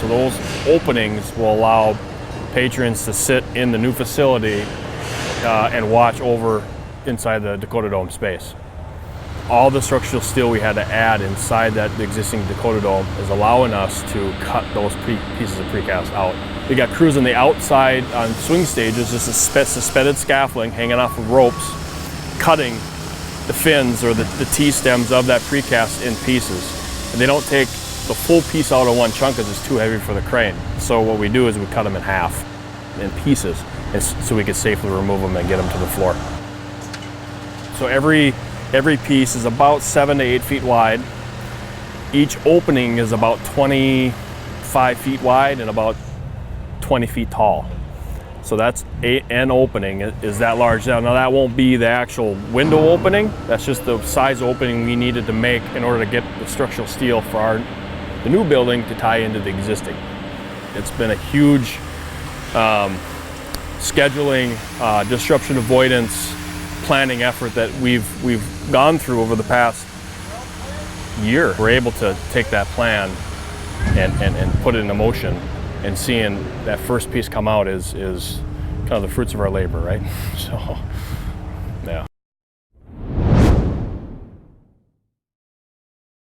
So those openings will allow patrons to sit in the new facility and watch over inside the Dakota Dome space. All the structural steel we had to add inside that existing Dakota Dome is allowing us to cut those pieces of precast out. We got crews on the outside on swing stages, just suspended scaffolding hanging off of ropes, cutting the fins or the T-stems of that precast in pieces. And they don't take the full piece out of one chunk because it's too heavy for the crane. So what we do is we cut them in half, in pieces, so we can safely remove them and get them to the floor. So every piece is about 7 to 8 feet wide. Each opening is about 25 feet wide and about 20 feet tall. So that's an opening is that large. Now that won't be the actual window opening. That's just the size opening we needed to make in order to get the structural steel for the new building to tie into the existing. It's been a huge scheduling, disruption avoidance, planning effort that we've gone through over the past year. We're able to take that plan and put it into motion, and seeing that first piece come out is kind of the fruits of our labor, right? So